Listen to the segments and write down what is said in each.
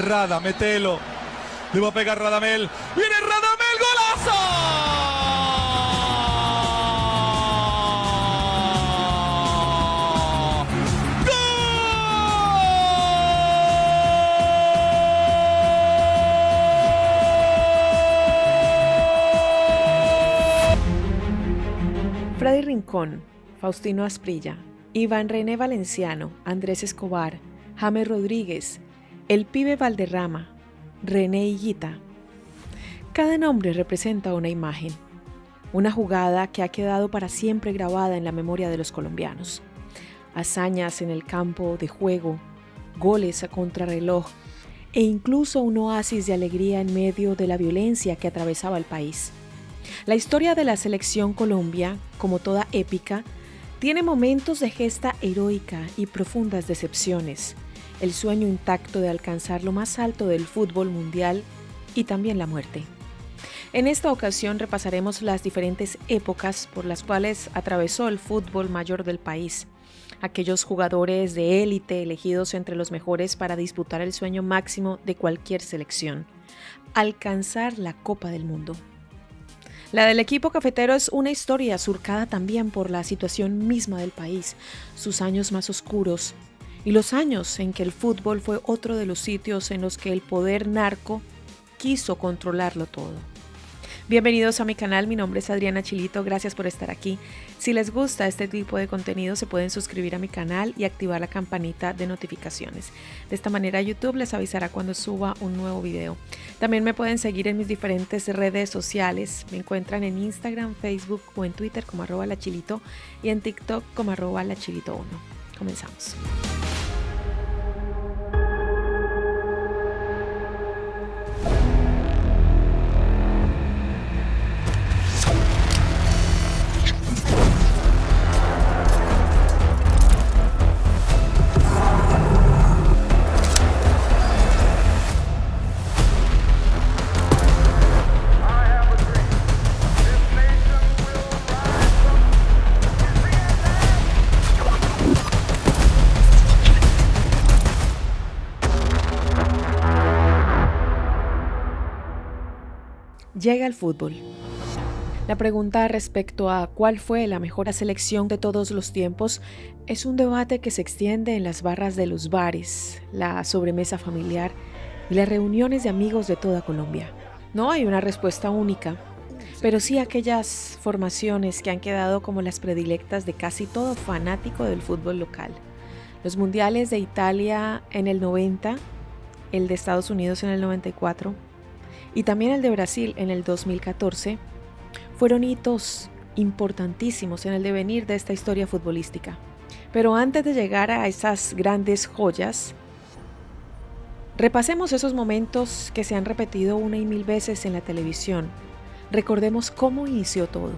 Rada, metelo. Le va a pegar Radamel. ¡Viene Radamel! ¡Golazo! Freddy Rincón, Faustino Asprilla, Iván René Valenciano, Andrés Escobar, James Rodríguez, El Pibe Valderrama, René Higuita. Cada nombre representa una imagen, una jugada que ha quedado para siempre grabada en la memoria de los colombianos. Hazañas en el campo de juego, goles a contrarreloj e incluso un oasis de alegría en medio de la violencia que atravesaba el país. La historia de la selección Colombia, como toda épica, tiene momentos de gesta heroica y profundas decepciones, el sueño intacto de alcanzar lo más alto del fútbol mundial y también la muerte. En esta ocasión repasaremos las diferentes épocas por las cuales atravesó el fútbol mayor del país, aquellos jugadores de élite elegidos entre los mejores para disputar el sueño máximo de cualquier selección, alcanzar la Copa del Mundo. La del equipo cafetero es una historia surcada también por la situación misma del país, sus años más oscuros y los años en que el fútbol fue otro de los sitios en los que el poder narco quiso controlarlo todo. Bienvenidos a mi canal, mi nombre es Adriana Chilito, gracias por estar aquí. Si les gusta este tipo de contenido se pueden suscribir a mi canal y activar la campanita de notificaciones. De esta manera YouTube les avisará cuando suba un nuevo video. También me pueden seguir en mis diferentes redes sociales, me encuentran en Instagram, Facebook o en Twitter como @lachilito y en TikTok como @lachilito1. Comenzamos. Llega el fútbol. La pregunta respecto a cuál fue la mejor selección de todos los tiempos es un debate que se extiende en las barras de los bares, la sobremesa familiar y las reuniones de amigos de toda Colombia. No hay una respuesta única, pero sí aquellas formaciones que han quedado como las predilectas de casi todo fanático del fútbol local. Los mundiales de Italia en el 90, el de Estados Unidos en el 94, y también el de Brasil en el 2014, fueron hitos importantísimos en el devenir de esta historia futbolística. Pero antes de llegar a esas grandes joyas, repasemos esos momentos que se han repetido una y mil veces en la televisión. Recordemos cómo inició todo.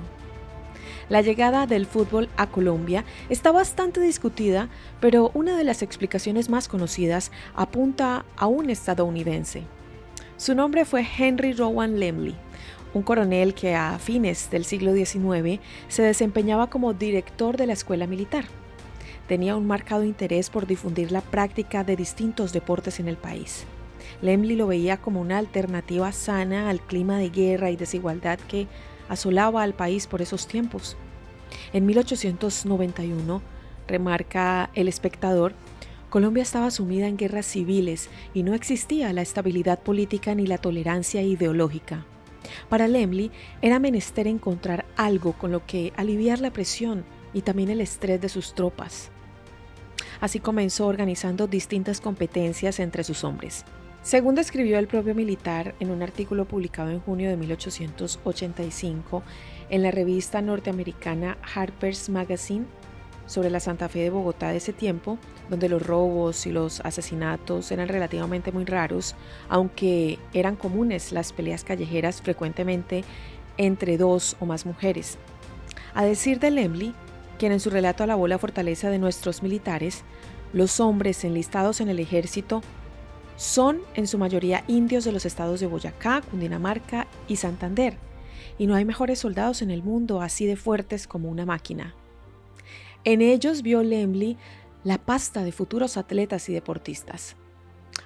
La llegada del fútbol a Colombia está bastante discutida, pero una de las explicaciones más conocidas apunta a un estadounidense. Su nombre fue Henry Rowan Lemley, un coronel que a fines del siglo XIX se desempeñaba como director de la escuela militar. Tenía un marcado interés por difundir la práctica de distintos deportes en el país. Lemley lo veía como una alternativa sana al clima de guerra y desigualdad que asolaba al país por esos tiempos. En 1891, remarca El Espectador, Colombia estaba sumida en guerras civiles y no existía la estabilidad política ni la tolerancia ideológica. Para Lemley era menester encontrar algo con lo que aliviar la presión y también el estrés de sus tropas. Así comenzó organizando distintas competencias entre sus hombres. Según describió el propio militar en un artículo publicado en junio de 1885 en la revista norteamericana Harper's Magazine, sobre la Santa Fe de Bogotá de ese tiempo, donde los robos y los asesinatos eran relativamente muy raros, aunque eran comunes las peleas callejeras frecuentemente entre dos o más mujeres. A decir de Lemley, quien en su relato alabó la fortaleza de nuestros militares, los hombres enlistados en el ejército son en su mayoría indios de los estados de Boyacá, Cundinamarca y Santander, y no hay mejores soldados en el mundo así de fuertes como una máquina. En ellos vio Lemley la pasta de futuros atletas y deportistas.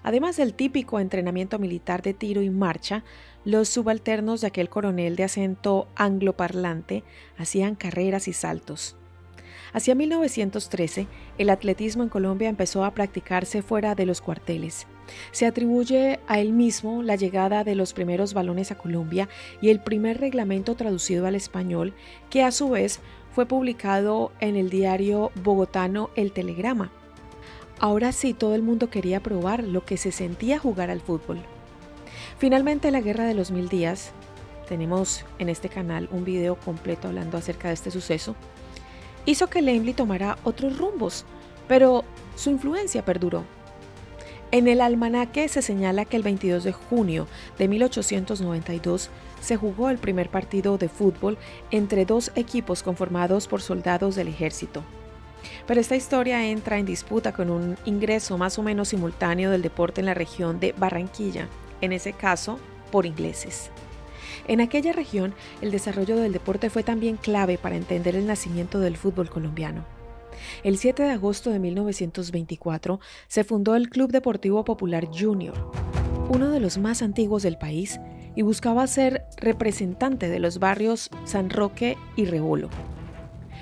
Además del típico entrenamiento militar de tiro y marcha, los subalternos de aquel coronel de acento angloparlante hacían carreras y saltos. Hacia 1913, el atletismo en Colombia empezó a practicarse fuera de los cuarteles. Se atribuye a él mismo la llegada de los primeros balones a Colombia y el primer reglamento traducido al español, que a su vez fue publicado en el diario bogotano El Telegrama. Ahora sí, todo el mundo quería probar lo que se sentía jugar al fútbol. Finalmente, la Guerra de los 1000 días, tenemos en este canal un video completo hablando acerca de este suceso, hizo que Laemmle tomara otros rumbos, pero su influencia perduró. En el almanaque se señala que el 22 de junio de 1892 se jugó el primer partido de fútbol entre dos equipos conformados por soldados del ejército. Pero esta historia entra en disputa con un ingreso más o menos simultáneo del deporte en la región de Barranquilla, en ese caso por ingleses. En aquella región, el desarrollo del deporte fue también clave para entender el nacimiento del fútbol colombiano. El 7 de agosto de 1924 se fundó el Club Deportivo Popular Junior, uno de los más antiguos del país, y buscaba ser representante de los barrios San Roque y Rebolo.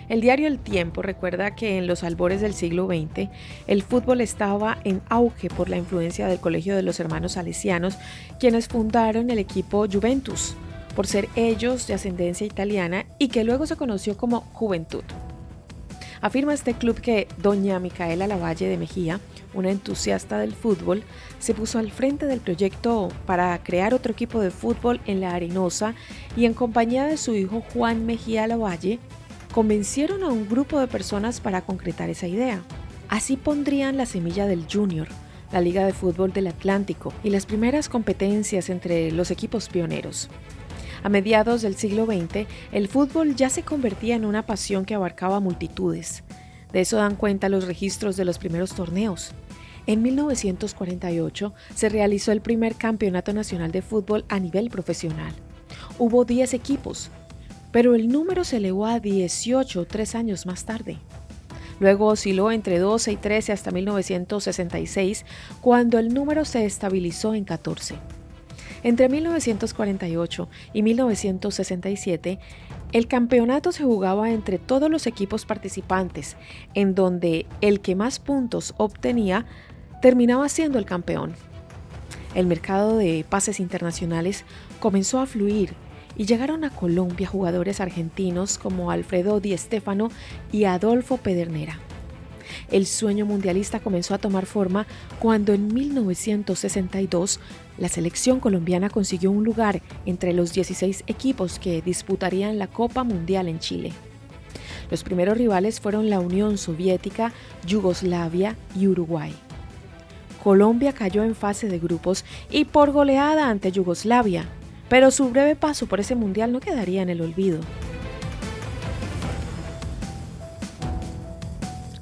El diario El Tiempo recuerda que en los albores del siglo XX el fútbol estaba en auge por la influencia del Colegio de los Hermanos Salesianos, quienes fundaron el equipo Juventus, por ser ellos de ascendencia italiana y que luego se conoció como Juventud. Afirma este club que doña Micaela Lavalle de Mejía, una entusiasta del fútbol, se puso al frente del proyecto para crear otro equipo de fútbol en La Arenosa y en compañía de su hijo Juan Mejía Lavalle, convencieron a un grupo de personas para concretar esa idea. Así pondrían la semilla del Junior, la Liga de Fútbol del Atlántico y las primeras competencias entre los equipos pioneros. A mediados del siglo XX, el fútbol ya se convertía en una pasión que abarcaba multitudes. De eso dan cuenta los registros de los primeros torneos. En 1948 se realizó el primer campeonato nacional de fútbol a nivel profesional. Hubo 10 equipos, pero el número se elevó a 18 3 años más tarde. Luego osciló entre 12 y 13 hasta 1966, cuando el número se estabilizó en 14. Entre 1948 y 1967, el campeonato se jugaba entre todos los equipos participantes, en donde el que más puntos obtenía terminaba siendo el campeón. El mercado de pases internacionales comenzó a fluir y llegaron a Colombia jugadores argentinos como Alfredo Di Stéfano y Adolfo Pedernera. El sueño mundialista comenzó a tomar forma cuando en 1962 la selección colombiana consiguió un lugar entre los 16 equipos que disputarían la Copa Mundial en Chile. Los primeros rivales fueron la Unión Soviética, Yugoslavia y Uruguay. Colombia cayó en fase de grupos y por goleada ante Yugoslavia, pero su breve paso por ese mundial no quedaría en el olvido.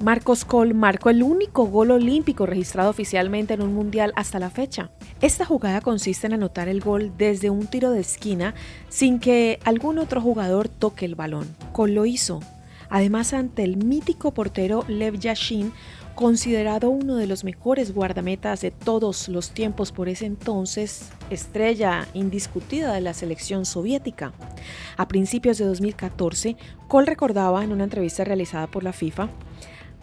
Marcos Coll marcó el único gol olímpico registrado oficialmente en un mundial hasta la fecha. Esta jugada consiste en anotar el gol desde un tiro de esquina sin que algún otro jugador toque el balón. Coll lo hizo, además ante el mítico portero Lev Yashin, considerado uno de los mejores guardametas de todos los tiempos por ese entonces, estrella indiscutida de la selección soviética. A principios de 2014, Coll recordaba en una entrevista realizada por la FIFA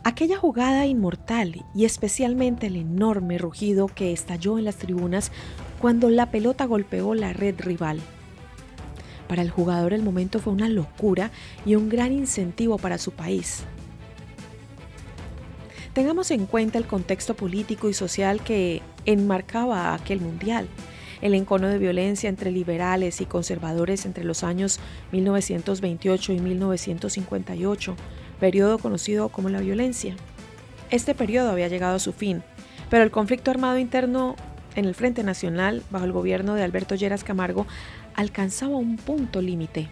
aquella jugada inmortal y especialmente el enorme rugido que estalló en las tribunas cuando la pelota golpeó la red rival. Para el jugador el momento fue una locura y un gran incentivo para su país. Tengamos en cuenta el contexto político y social que enmarcaba aquel mundial. El encono de violencia entre liberales y conservadores entre los años 1928 y 1958, periodo conocido como la violencia. Este periodo había llegado a su fin, pero el conflicto armado interno en el Frente Nacional, bajo el gobierno de Alberto Lleras Camargo, alcanzaba un punto límite.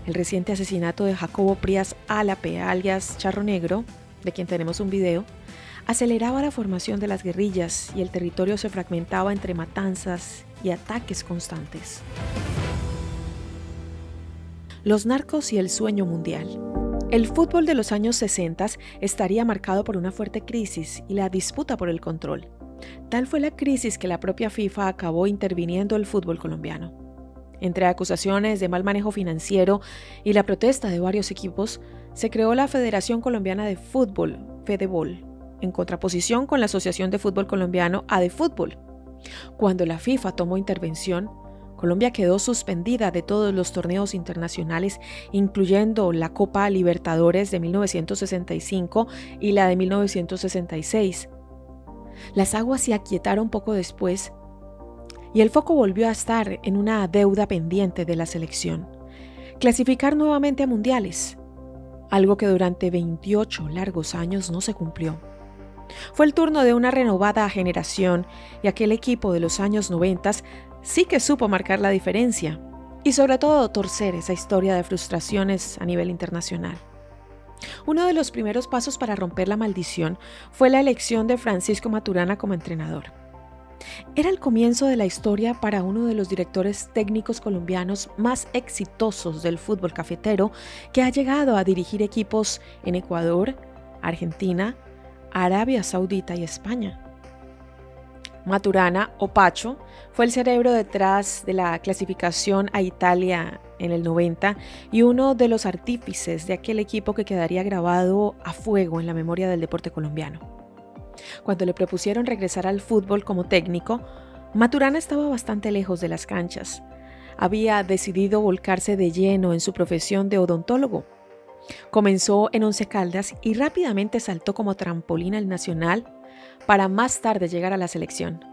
El reciente asesinato de Jacobo Prías Álape, alias Charro Negro, de quien tenemos un video, aceleraba la formación de las guerrillas y el territorio se fragmentaba entre matanzas y ataques constantes. Los narcos y el sueño mundial. El fútbol de los años 60 estaría marcado por una fuerte crisis y la disputa por el control. Tal fue la crisis que la propia FIFA acabó interviniendo el fútbol colombiano. Entre acusaciones de mal manejo financiero y la protesta de varios equipos, se creó la Federación Colombiana de Fútbol, Fedebol, en contraposición con la Asociación de Fútbol Colombiano, ADEFútbol. Cuando la FIFA tomó intervención, Colombia quedó suspendida de todos los torneos internacionales, incluyendo la Copa Libertadores de 1965 y la de 1966. Las aguas se aquietaron poco después y el foco volvió a estar en una deuda pendiente de la selección: clasificar nuevamente a mundiales, algo que durante 28 largos años no se cumplió. Fue el turno de una renovada generación y aquel equipo de los años 90 sí que supo marcar la diferencia y sobre todo torcer esa historia de frustraciones a nivel internacional. Uno de los primeros pasos para romper la maldición fue la elección de Francisco Maturana como entrenador. Era el comienzo de la historia para uno de los directores técnicos colombianos más exitosos del fútbol cafetero, que ha llegado a dirigir equipos en Ecuador, Argentina, Arabia Saudita y España. Maturana, o Pacho, fue el cerebro detrás de la clasificación a Italia en el 90 y uno de los artífices de aquel equipo que quedaría grabado a fuego en la memoria del deporte colombiano. Cuando le propusieron regresar al fútbol como técnico, Maturana estaba bastante lejos de las canchas. Había decidido volcarse de lleno en su profesión de odontólogo. Comenzó en Once Caldas y rápidamente saltó como trampolín al Nacional para más tarde llegar a la selección.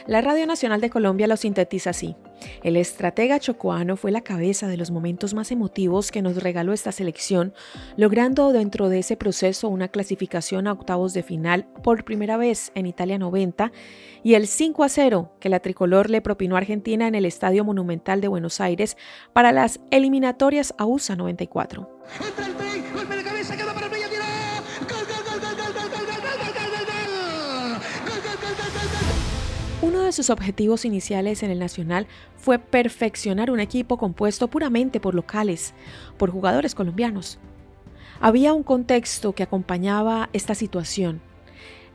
La Radio Nacional de Colombia lo sintetiza así: el estratega chocoano fue la cabeza de los momentos más emotivos que nos regaló esta selección, logrando dentro de ese proceso una clasificación a octavos de final por primera vez en Italia 90 y el 5-0 que la tricolor le propinó a Argentina en el Estadio Monumental de Buenos Aires para las eliminatorias a USA 94. Entra el tren, golpe de cabeza, queda para el medio, tiró. Gol, gol, gol, gol, gol, gol, gol, gol, gol, gol, gol, gol. Gol, gol, gol, gol, gol, gol. Uno de sus objetivos iniciales en el Nacional fue perfeccionar un equipo compuesto puramente por locales, por jugadores colombianos. Había un contexto que acompañaba esta situación.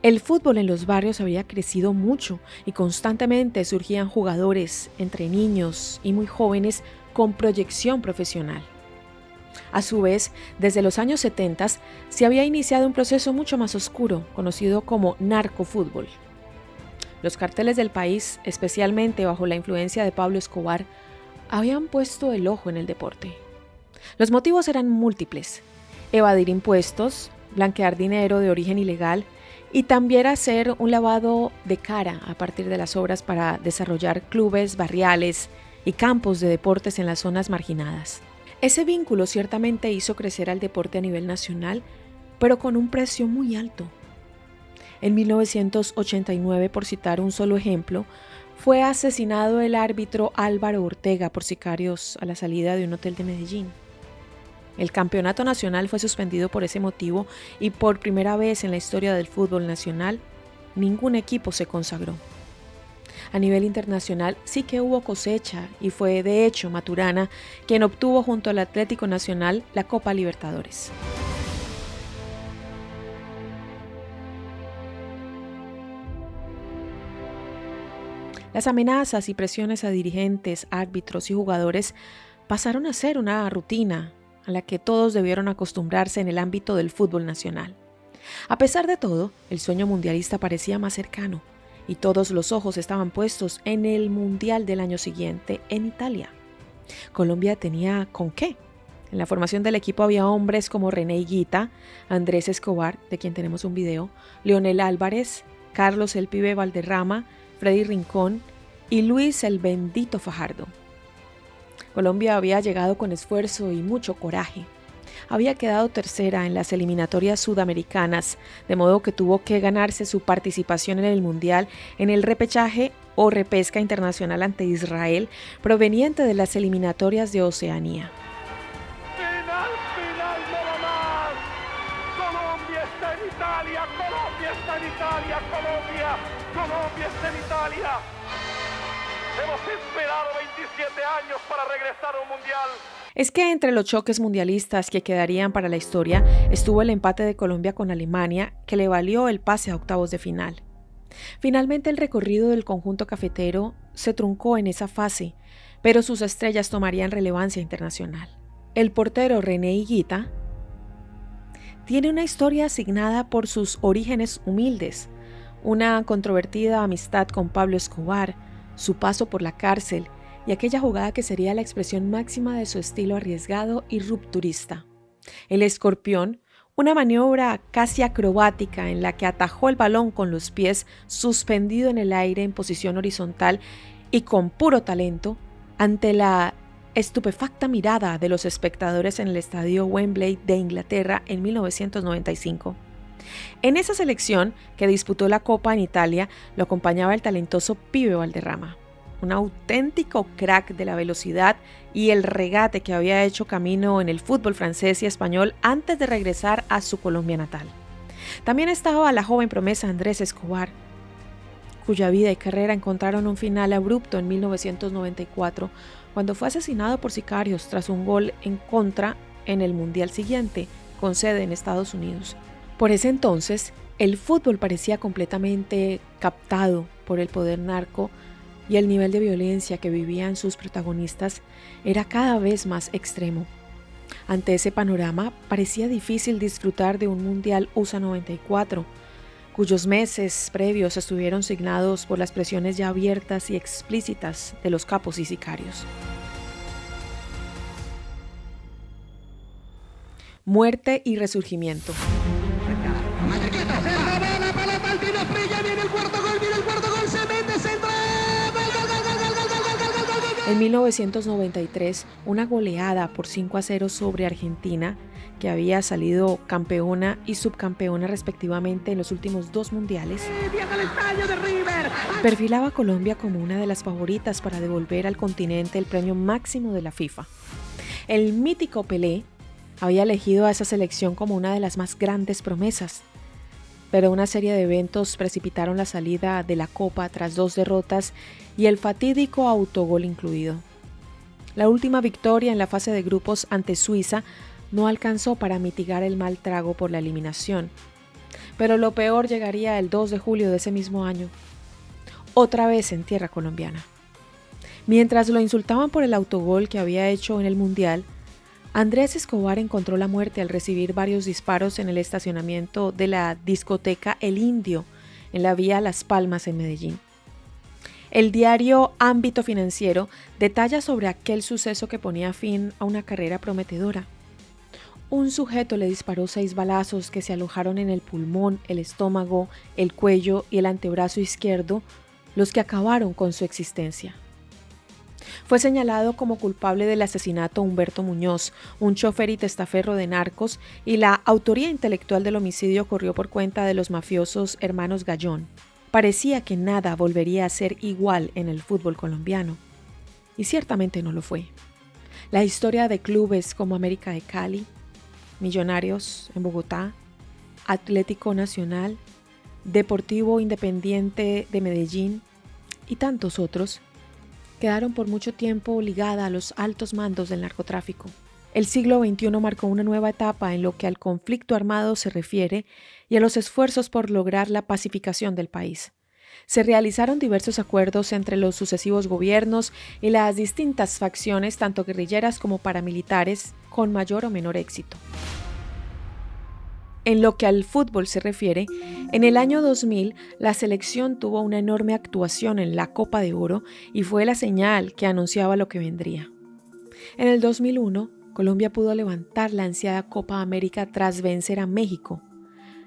El fútbol en los barrios había crecido mucho y constantemente surgían jugadores entre niños y muy jóvenes con proyección profesional. A su vez, desde los años 70 se había iniciado un proceso mucho más oscuro, conocido como narcofútbol. Los carteles del país, especialmente bajo la influencia de Pablo Escobar, habían puesto el ojo en el deporte. Los motivos eran múltiples: evadir impuestos, blanquear dinero de origen ilegal y también hacer un lavado de cara a partir de las obras para desarrollar clubes barriales y campos de deportes en las zonas marginadas. Ese vínculo ciertamente hizo crecer al deporte a nivel nacional, pero con un precio muy alto. En 1989, por citar un solo ejemplo, fue asesinado el árbitro Álvaro Ortega por sicarios a la salida de un hotel de Medellín. El campeonato nacional fue suspendido por ese motivo y por primera vez en la historia del fútbol nacional, ningún equipo se consagró. A nivel internacional sí que hubo cosecha y fue de hecho Maturana quien obtuvo junto al Atlético Nacional la Copa Libertadores. Las amenazas y presiones a dirigentes, árbitros y jugadores pasaron a ser una rutina a la que todos debieron acostumbrarse en el ámbito del fútbol nacional. A pesar de todo, el sueño mundialista parecía más cercano y todos los ojos estaban puestos en el Mundial del año siguiente en Italia. Colombia tenía con qué. En la formación del equipo había hombres como René Higuita, Andrés Escobar, de quien tenemos un video, Leonel Álvarez, Carlos el Pibe Valderrama, Freddy Rincón y Luis el Bendito Fajardo. Colombia había llegado con esfuerzo y mucho coraje. Había quedado tercera en las eliminatorias sudamericanas, de modo que tuvo que ganarse su participación en el Mundial en el repechaje o repesca internacional ante Israel, proveniente de las eliminatorias de Oceanía. Final, nada más. Colombia está en Italia, Colombia está en Italia, Colombia está en Italia. Hemos esperado 27 años para regresar a un mundial. Es que entre los choques mundialistas que quedarían para la historia estuvo el empate de Colombia con Alemania, que le valió el pase a octavos de final. Finalmente el recorrido del conjunto cafetero se truncó en esa fase, pero sus estrellas tomarían relevancia internacional. El portero René Higuita tiene una historia asignada por sus orígenes humildes, una controvertida amistad con Pablo Escobar, su paso por la cárcel y aquella jugada que sería la expresión máxima de su estilo arriesgado y rupturista. El escorpión, una maniobra casi acrobática en la que atajó el balón con los pies suspendido en el aire en posición horizontal y con puro talento, ante la estupefacta mirada de los espectadores en el estadio Wembley de Inglaterra en 1995. En esa selección, que disputó la Copa en Italia, lo acompañaba el talentoso Pibe Valderrama, un auténtico crack de la velocidad y el regate que había hecho camino en el fútbol francés y español antes de regresar a su Colombia natal. También estaba la joven promesa Andrés Escobar, cuya vida y carrera encontraron un final abrupto en 1994, cuando fue asesinado por sicarios tras un gol en contra en el Mundial siguiente, con sede en Estados Unidos. Por ese entonces, el fútbol parecía completamente captado por el poder narco y el nivel de violencia que vivían sus protagonistas era cada vez más extremo. Ante ese panorama, parecía difícil disfrutar de un Mundial USA 94, cuyos meses previos estuvieron signados por las presiones ya abiertas y explícitas de los capos y sicarios. Muerte y resurgimiento. En 1993, una goleada por 5-0 sobre Argentina, que había salido campeona y subcampeona respectivamente en los últimos 2 mundiales, perfilaba a Colombia como una de las favoritas para devolver al continente el premio máximo de la FIFA. El mítico Pelé había elegido a esa selección como una de las más grandes promesas, pero una serie de eventos precipitaron la salida de la Copa tras 2 derrotas y el fatídico autogol incluido. La última victoria en la fase de grupos ante Suiza no alcanzó para mitigar el mal trago por la eliminación, pero lo peor llegaría el 2 de julio de ese mismo año, otra vez en tierra colombiana. Mientras lo insultaban por el autogol que había hecho en el Mundial, Andrés Escobar encontró la muerte al recibir varios disparos en el estacionamiento de la discoteca El Indio, en la vía Las Palmas en Medellín. El diario Ámbito Financiero detalla sobre aquel suceso que ponía fin a una carrera prometedora. Un sujeto le disparó 6 balazos que se alojaron en el pulmón, el estómago, el cuello y el antebrazo izquierdo, los que acabaron con su existencia. Fue señalado como culpable del asesinato a Humberto Muñoz, un chofer y testaferro de narcos, y la autoría intelectual del homicidio corrió por cuenta de los mafiosos hermanos Gallón. Parecía que nada volvería a ser igual en el fútbol colombiano, y ciertamente no lo fue. La historia de clubes como América de Cali, Millonarios en Bogotá, Atlético Nacional, Deportivo Independiente de Medellín y tantos otros quedaron por mucho tiempo ligada a los altos mandos del narcotráfico. El siglo XXI marcó una nueva etapa en lo que al conflicto armado se refiere y a los esfuerzos por lograr la pacificación del país. Se realizaron diversos acuerdos entre los sucesivos gobiernos y las distintas facciones, tanto guerrilleras como paramilitares, con mayor o menor éxito. En lo que al fútbol se refiere, en el año 2000 la selección tuvo una enorme actuación en la Copa de Oro y fue la señal que anunciaba lo que vendría. En el 2001, Colombia pudo levantar la ansiada Copa América tras vencer a México.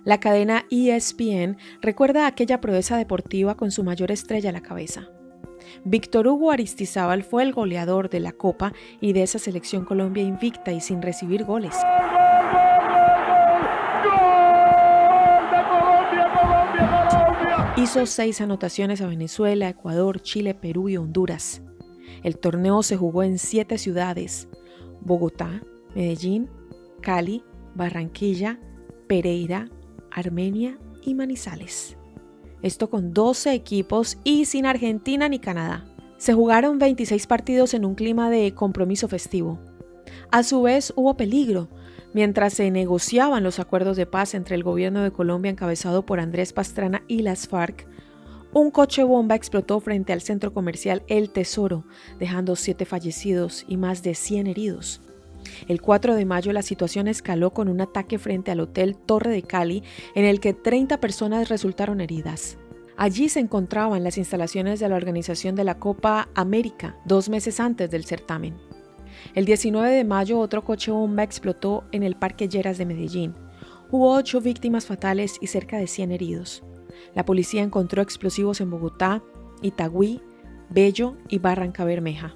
La cadena ESPN recuerda aquella proeza deportiva con su mayor estrella a la cabeza. Víctor Hugo Aristizábal fue el goleador de la Copa y de esa selección Colombia invicta y sin recibir goles. Hizo 6 anotaciones a Venezuela, Ecuador, Chile, Perú y Honduras. El torneo se jugó en 7 ciudades: Bogotá, Medellín, Cali, Barranquilla, Pereira, Armenia y Manizales. Esto con 12 equipos y sin Argentina ni Canadá. Se jugaron 26 partidos en un clima de compromiso festivo. A su vez hubo peligro. Mientras se negociaban los acuerdos de paz entre el gobierno de Colombia encabezado por Andrés Pastrana y las FARC, Un coche bomba explotó frente al centro comercial El Tesoro, dejando 7 fallecidos y más de 100 heridos. El 4 de mayo la situación escaló con un ataque frente al Hotel Torre de Cali, en el que 30 personas resultaron heridas. Allí se encontraban las instalaciones de la organización de la Copa América, 2 meses antes del certamen. El 19 de mayo otro coche bomba explotó en el Parque Lleras de Medellín. Hubo 8 víctimas fatales y cerca de 100 heridos. La policía encontró explosivos en Bogotá, Itagüí, Bello y Barranca Bermeja.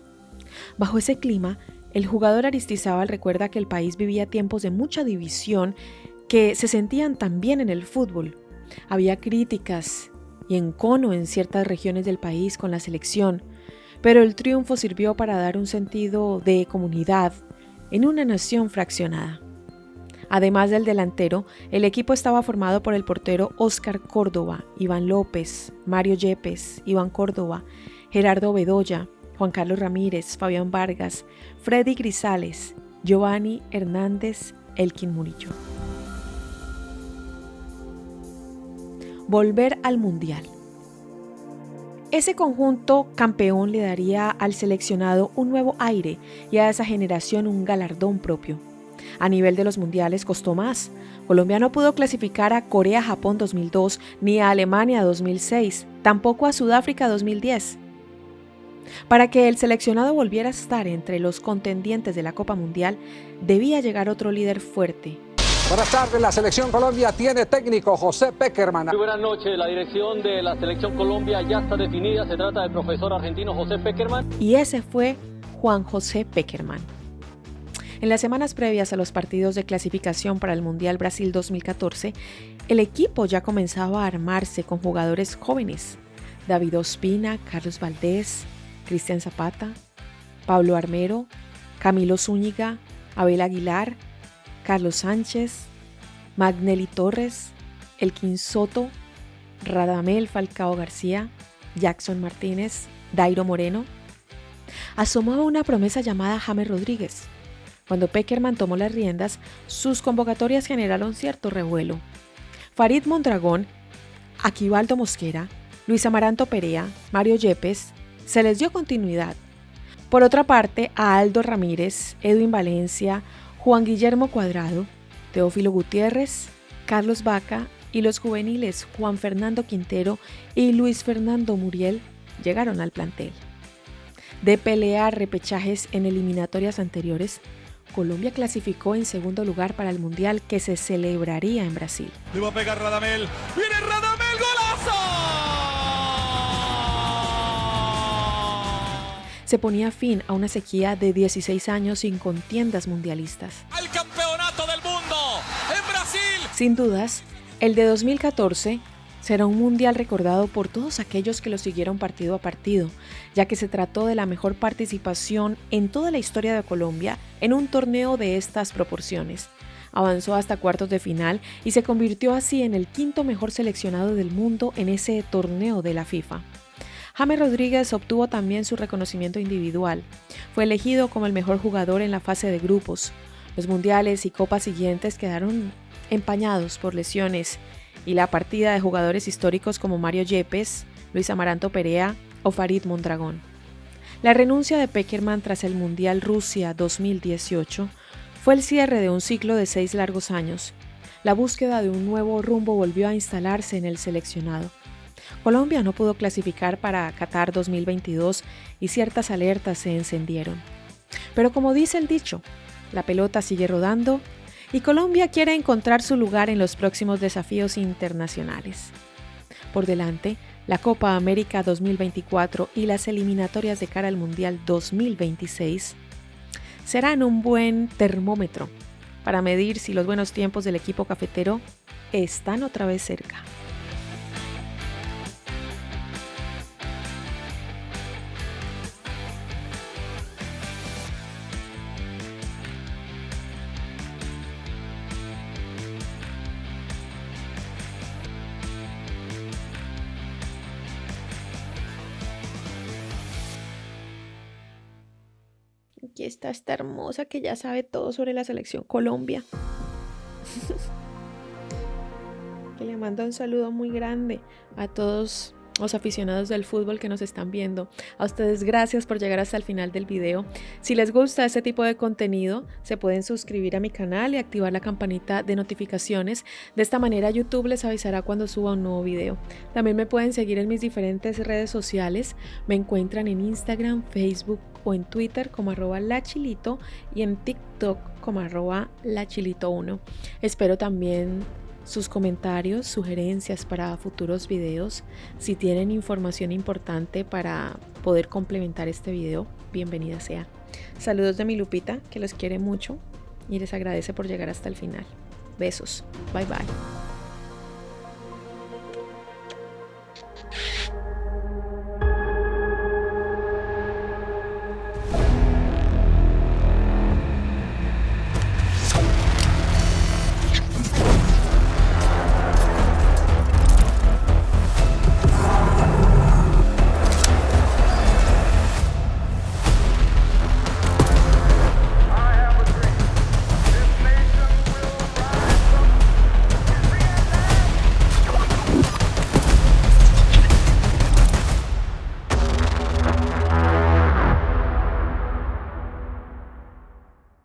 Bajo ese clima, el jugador Aristizábal recuerda que el país vivía tiempos de mucha división que se sentían también en el fútbol. Había críticas y encono en ciertas regiones del país con la selección, pero el triunfo sirvió para dar un sentido de comunidad en una nación fraccionada. Además del delantero, el equipo estaba formado por el portero Óscar Córdoba, Iván López, Mario Yepes, Iván Córdoba, Gerardo Bedoya, Juan Carlos Ramírez, Fabián Vargas, Freddy Grisales, Giovanni Hernández, Elkin Murillo. Volver al Mundial. Ese conjunto campeón le daría al seleccionado un nuevo aire y a esa generación un galardón propio. A nivel de los mundiales costó más. Colombia no pudo clasificar a Corea-Japón 2002 ni a Alemania 2006, tampoco a Sudáfrica 2010. Para que el seleccionado volviera a estar entre los contendientes de la Copa Mundial, debía llegar otro líder fuerte. Buenas tardes, la Selección Colombia tiene técnico José Pekerman. Muy buenas noches, la dirección de la Selección Colombia ya está definida, se trata del profesor argentino José Pekerman. Y ese fue Juan José Pekerman. En las semanas previas a los partidos de clasificación para el Mundial Brasil 2014, el equipo ya comenzaba a armarse con jugadores jóvenes. David Ospina, Carlos Valdés, Cristian Zapata, Pablo Armero, Camilo Zúñiga, Abel Aguilar, Carlos Sánchez, Magnelli Torres, Elkin Soto, Radamel Falcao García, Jackson Martínez, Dairo Moreno. Asomaba una promesa llamada James Rodríguez. Cuando Pekerman tomó las riendas, sus convocatorias generaron cierto revuelo. Farid Mondragón, Aquivaldo Mosquera, Luis Amaranto Perea, Mario Yepes, se les dio continuidad. Por otra parte, a Aldo Ramírez, Edwin Valencia, Juan Guillermo Cuadrado, Teófilo Gutiérrez, Carlos Vaca y los juveniles Juan Fernando Quintero y Luis Fernando Muriel llegaron al plantel. De pelear repechajes en eliminatorias anteriores, Colombia clasificó en segundo lugar para el Mundial que se celebraría en Brasil. Le va a pegar Radamel. ¡Viene Radamel! ¡Golazo! Se ponía fin a una sequía de 16 años sin contiendas mundialistas. ¡Al campeonato del mundo en Brasil! Sin dudas, el de 2014 será un mundial recordado por todos aquellos que lo siguieron partido a partido, ya que se trató de la mejor participación en toda la historia de Colombia en un torneo de estas proporciones. Avanzó hasta cuartos de final y se convirtió así en el 5º mejor seleccionado del mundo en ese torneo de la FIFA. James Rodríguez obtuvo también su reconocimiento individual. Fue elegido como el mejor jugador en la fase de grupos. Los mundiales y copas siguientes quedaron empañados por lesiones y la partida de jugadores históricos como Mario Yepes, Luis Amaranto Perea o Farid Mondragón. La renuncia de Pekerman tras el Mundial Rusia 2018 fue el cierre de un ciclo de 6 largos años. La búsqueda de un nuevo rumbo volvió a instalarse en el seleccionado. Colombia no pudo clasificar para Qatar 2022 y ciertas alertas se encendieron. Pero como dice el dicho, la pelota sigue rodando y Colombia quiere encontrar su lugar en los próximos desafíos internacionales. Por delante, la Copa América 2024 y las eliminatorias de cara al Mundial 2026 serán un buen termómetro para medir si los buenos tiempos del equipo cafetero están otra vez cerca. Aquí está esta hermosa que ya sabe todo sobre la selección Colombia. Que le mando un saludo muy grande a todos los aficionados del fútbol que nos están viendo. A ustedes gracias por llegar hasta el final del video. Si les gusta este tipo de contenido, se pueden suscribir a mi canal y activar la campanita de notificaciones. De esta manera YouTube les avisará cuando suba un nuevo video. También me pueden seguir en mis diferentes redes sociales. Me encuentran en Instagram, Facebook o en Twitter como @lachilito y en TikTok como @lachilito1. Espero también sus comentarios, sugerencias para futuros videos. Si tienen información importante para poder complementar este video, bienvenida sea. Saludos de mi Lupita, que los quiere mucho y les agradece por llegar hasta el final. Besos. Bye bye.